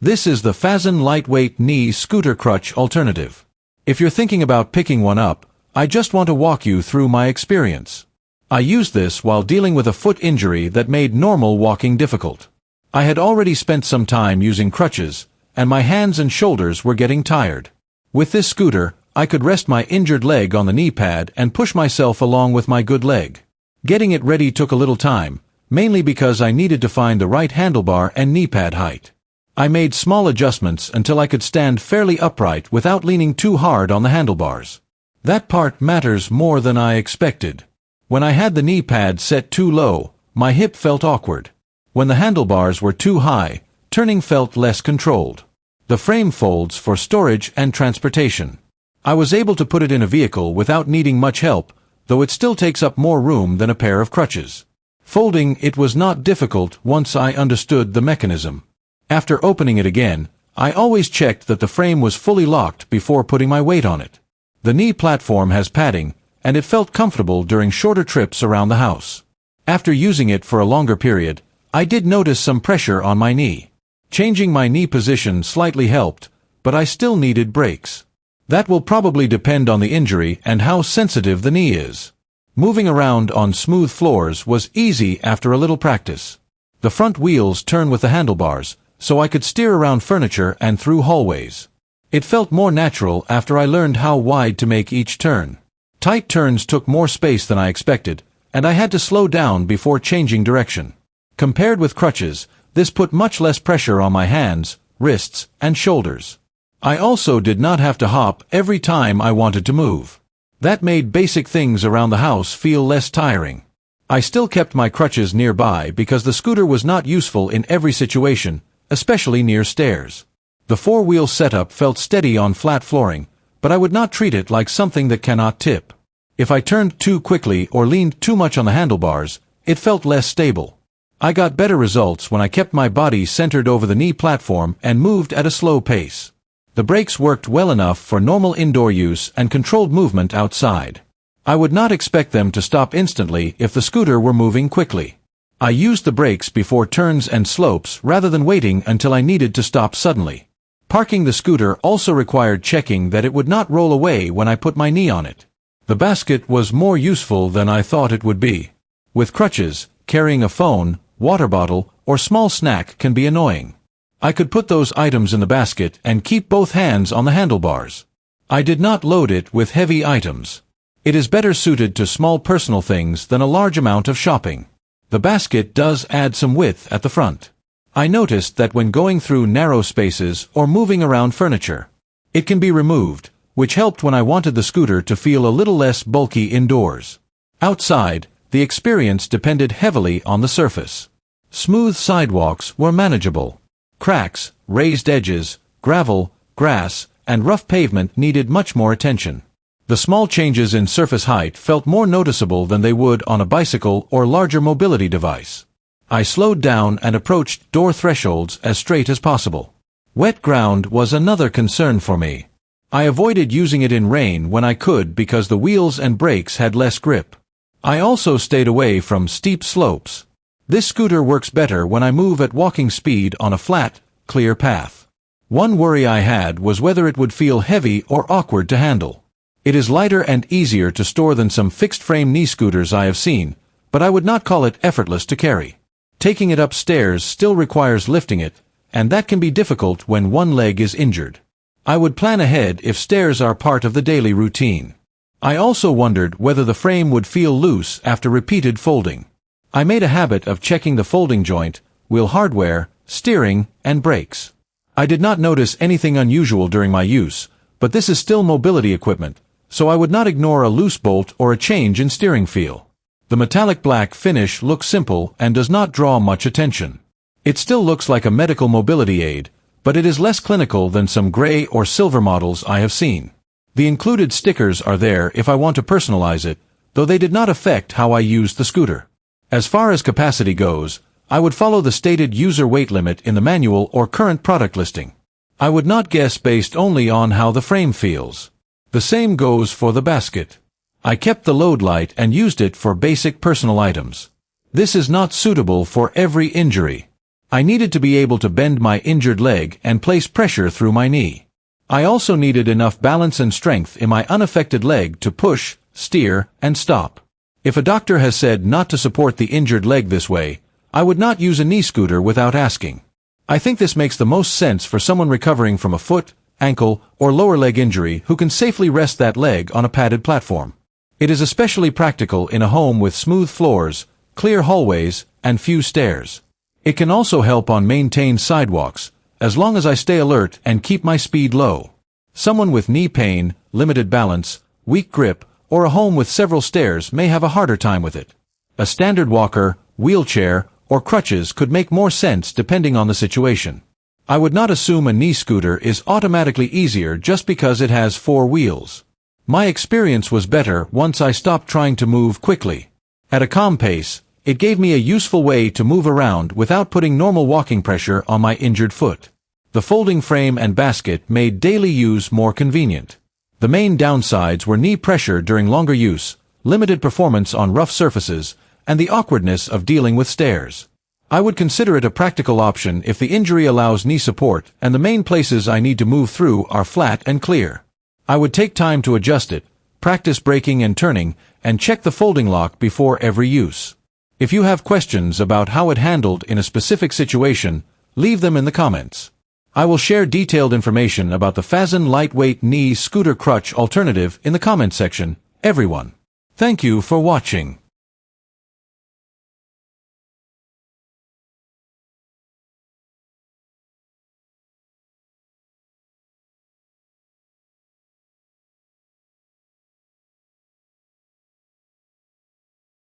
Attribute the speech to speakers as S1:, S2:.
S1: This is the Fvzzin Lightweight Knee Scooter Crutch Alternative. If you're thinking about picking one up, I just want to walk you through my experience. I used this while dealing with a foot injury that made normal walking difficult. I had already spent some time using crutches, and my hands and shoulders were getting tired. With this scooter, I could rest my injured leg on the knee pad and push myself along with my good leg. Getting it ready took a little time, mainly because I needed to find the right handlebar and knee pad height. I made small adjustments until I could stand fairly upright without leaning too hard on the handlebars. That part matters more than I expected. When I had the knee pad set too low, my hip felt awkward. When the handlebars were too high, turning felt less controlled. The frame folds for storage and transportation. I was able to put it in a vehicle without needing much help, though it still takes up more room than a pair of crutches. Folding it was not difficult once I understood the mechanism. After opening it again, I always checked that the frame was fully locked before putting my weight on it. The knee platform has padding, and it felt comfortable during shorter trips around the house. After using it for a longer period, I did notice some pressure on my knee. Changing my knee position slightly helped, but I still needed brakes. That will probably depend on the injury and how sensitive the knee is. Moving around on smooth floors was easy after a little practice. The front wheels turn with the handlebars, so I could steer around furniture and through hallways. It felt more natural after I learned how wide to make each turn. Tight turns took more space than I expected, and I had to slow down before changing direction. Compared with crutches, this put much less pressure on my hands, wrists, and shoulders. I also did not have to hop every time I wanted to move. That made basic things around the house feel less tiring. I still kept my crutches nearby because the scooter was not useful in every situation, especially near stairs. The four-wheel setup felt steady on flat flooring, but I would not treat it like something that cannot tip. If I turned too quickly or leaned too much on the handlebars, it felt less stable. I got better results when I kept my body centered over the knee platform and moved at a slow pace. The brakes worked well enough for normal indoor use and controlled movement outside. I would not expect them to stop instantly if the scooter were moving quickly. I used the brakes before turns and slopes rather than waiting until I needed to stop suddenly. Parking the scooter also required checking that it would not roll away when I put my knee on it. The basket was more useful than I thought it would be. With crutches, carrying a phone, water bottle, or small snack can be annoying. I could put those items in the basket and keep both hands on the handlebars. I did not load it with heavy items. It is better suited to small personal things than a large amount of shopping. The basket does add some width at the front. I noticed that when going through narrow spaces or moving around furniture, it can be removed, which helped when I wanted the scooter to feel a little less bulky indoors. Outside, the experience depended heavily on the surface. Smooth sidewalks were manageable. Cracks, raised edges, gravel, grass, and rough pavement needed much more attention. The small changes in surface height felt more noticeable than they would on a bicycle or larger mobility device. I slowed down and approached door thresholds as straight as possible. Wet ground was another concern for me. I avoided using it in rain when I could because the wheels and brakes had less grip. I also stayed away from steep slopes. This scooter works better when I move at walking speed on a flat, clear path. One worry I had was whether it would feel heavy or awkward to handle. It is lighter and easier to store than some fixed-frame knee scooters I have seen, but I would not call it effortless to carry. Taking it upstairs still requires lifting it, and that can be difficult when one leg is injured. I would plan ahead if stairs are part of the daily routine. I also wondered whether the frame would feel loose after repeated folding. I made a habit of checking the folding joint, wheel hardware, steering, and brakes. I did not notice anything unusual during my use, but this is still mobility equipment, so I would not ignore a loose bolt or a change in steering feel. The metallic black finish looks simple and does not draw much attention. It still looks like a medical mobility aid, but it is less clinical than some gray or silver models I have seen. The included stickers are there if I want to personalize it, though they did not affect how I used the scooter. As far as capacity goes, I would follow the stated user weight limit in the manual or current product listing. I would not guess based only on how the frame feels. The same goes for the basket. I kept the load light and used it for basic personal items. This is not suitable for every injury. I needed to be able to bend my injured leg and place pressure through my knee. I also needed enough balance and strength in my unaffected leg to push, steer, and stop. If a doctor has said not to support the injured leg this way, I would not use a knee scooter without asking. I think this makes the most sense for someone recovering from a foot, ankle, or lower leg injury who can safely rest that leg on a padded platform. It is especially practical in a home with smooth floors, clear hallways, and few stairs. It can also help on maintained sidewalks, as long as I stay alert and keep my speed low. Someone with knee pain, limited balance, weak grip, or a home with several stairs may have a harder time with it. A standard walker, wheelchair, or crutches could make more sense depending on the situation. I would not assume a knee scooter is automatically easier just because it has 4 wheels. My experience was better once I stopped trying to move quickly. At a calm pace, it gave me a useful way to move around without putting normal walking pressure on my injured foot. The folding frame and basket made daily use more convenient. The main downsides were knee pressure during longer use, limited performance on rough surfaces, and the awkwardness of dealing with stairs. I would consider it a practical option if the injury allows knee support and the main places I need to move through are flat and clear. I would take time to adjust it, practice braking and turning, and check the folding lock before every use. If you have questions about how it handled in a specific situation, leave them in the comments. I will share detailed information about the Fvzzin lightweight knee scooter crutch alternative in the comment section. Everyone, thank you for watching.